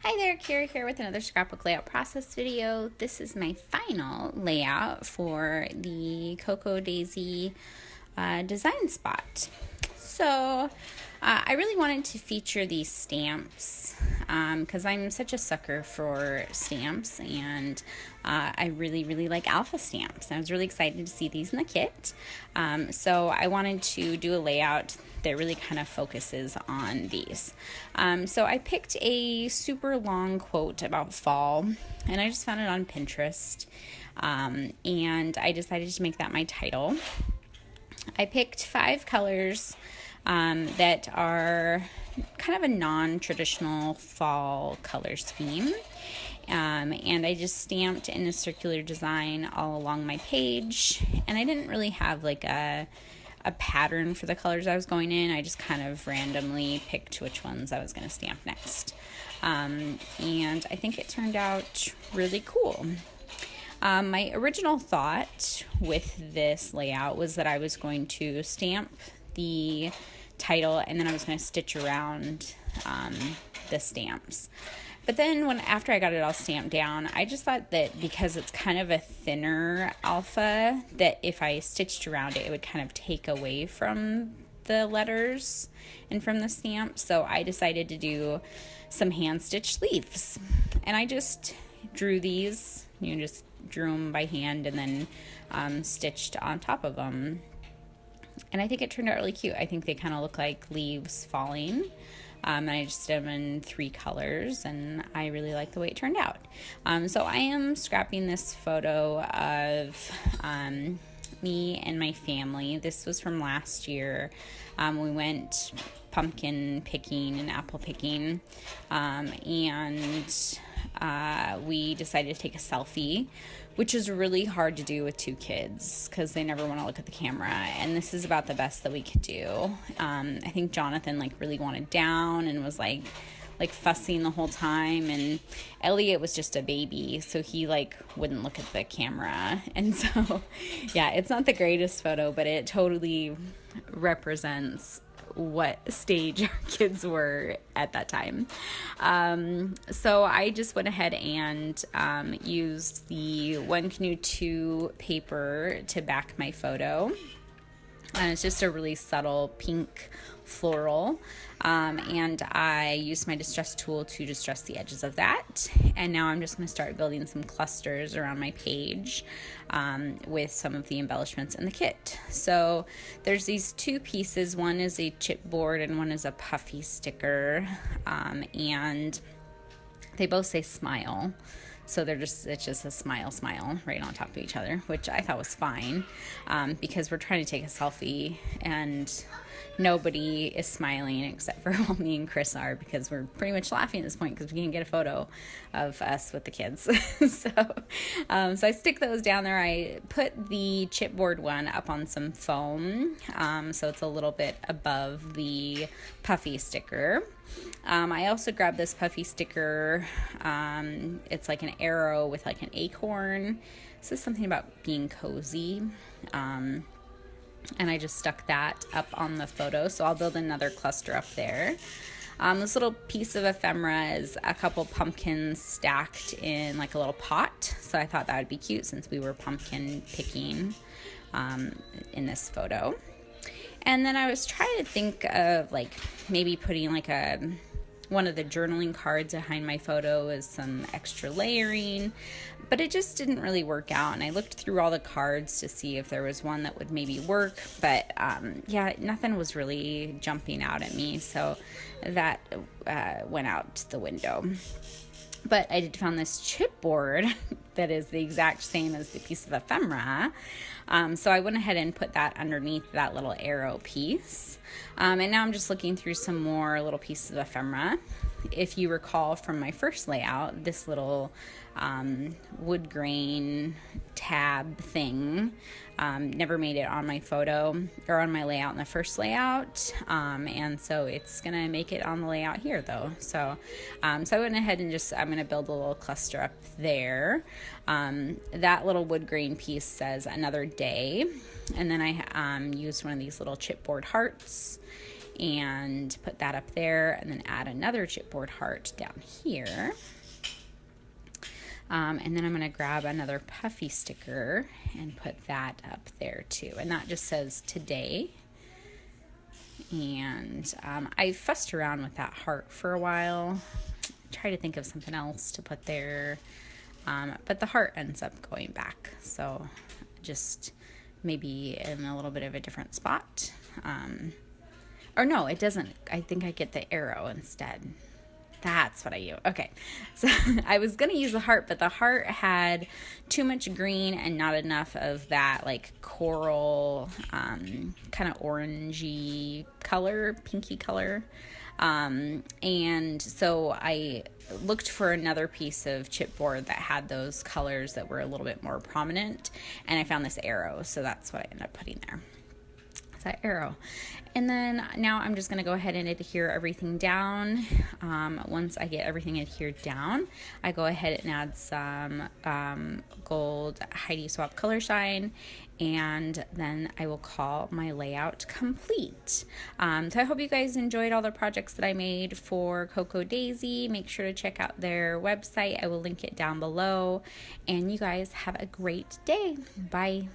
Hi there, Kira here with another scrapbook layout process video. This is my final layout for the Cocoa Daisy design spot. So I really wanted to feature these stamps because I'm such a sucker for stamps, and I really like alpha stamps. I was really excited to see these in the kit. So I wanted to do a layout that really kind of focuses on these. So I picked a super long quote about fall, and I just found it on Pinterest, and I decided to make that my title. I picked 5 colors that are kind of a non-traditional fall color scheme. And I just stamped in a circular design all along my page, and I didn't really have like a pattern for the colors I was going in. I just kind of randomly picked which ones I was going to stamp next. And I think it turned out really cool. My original thought with this layout was that I was going to stamp the title and then I was going to stitch around the stamps. But then after I got it all stamped down, I just thought that because it's kind of a thinner alpha, that if I stitched around it, it would kind of take away from the letters and from the stamp. So I decided to do some hand-stitched leaves. And I just drew these, just drew them by hand and then stitched on top of them. And I think it turned out really cute. I think they kind of look like leaves falling. And I just did them in 3 colors, and I really like the way it turned out. So I am scrapping this photo of me and my family. This was from last year. We went pumpkin picking and apple picking, and we decided to take a selfie, which is really hard to do with 2 kids because they never want to look at the camera, and this is about the best that we could do. I think Jonathan really wanted down and was like fussing the whole time, and Elliot was just a baby, so he wouldn't look at the camera. And so yeah, it's not the greatest photo, but it totally represents what stage our kids were at that time. So I just went ahead and used the One Canoe 2 paper to back my photo. And it's just a really subtle pink floral. And I used my distress tool to distress the edges of that. And now I'm just going to start building some clusters around my page with some of the embellishments in the kit. So there's these 2 pieces. One is a chipboard and one is a puffy sticker. And they both say smile. So it's just a smile right on top of each other, which I thought was fine, because we're trying to take a selfie and nobody is smiling except for me and Chris are, because we're pretty much laughing at this point because we can't get a photo of us with the kids. So I stick those down there. I put the chipboard one up on some foam, so it's a little bit above the puffy sticker. I also grabbed this puffy sticker. It's like an arrow with an acorn. It says something about being cozy. And I just stuck that up on the photo. So I'll build another cluster up there. This little piece of ephemera is a couple pumpkins stacked in a little pot. So I thought that would be cute since we were pumpkin picking in this photo. And then I was trying to think of maybe putting one of the journaling cards behind my photo as some extra layering, but it just didn't really work out. And I looked through all the cards to see if there was one that would maybe work, but yeah, nothing was really jumping out at me, so that went out the window. But I did find this chipboard that is the exact same as the piece of ephemera. So I went ahead and put that underneath that little arrow piece. And now I'm just looking through some more little pieces of ephemera. If you recall from my first layout, this little wood grain tab thing never made it on my photo or on my layout in the first layout, and so it's gonna make it on the layout here though. So I went ahead and I'm gonna build a little cluster up there. That little wood grain piece says another day, and then I used one of these little chipboard hearts and put that up there, and then add another chipboard heart down here. And then I'm going to grab another puffy sticker and put that up there too. And that just says today. And I fussed around with that heart for a while. Try to think of something else to put there. But the heart ends up going back. So just maybe in a little bit of a different spot. Or no, it doesn't. I think I get the arrow instead. That's what I use. Okay, so I was going to use the heart, but the heart had too much green and not enough of that like coral kind of orangey color, pinky color. And so I looked for another piece of chipboard that had those colors that were a little bit more prominent, and I found this arrow, so that's what I ended up putting there. That arrow. And then now I'm just going to go ahead and adhere everything down. Once I get everything adhered down, I go ahead and add some gold Heidi Swap color shine, and then I will call my layout complete. So I hope you guys enjoyed all the projects that I made for Cocoa Daisy. Make sure to check out their website. I will link it down below, and you guys have a great day. Bye.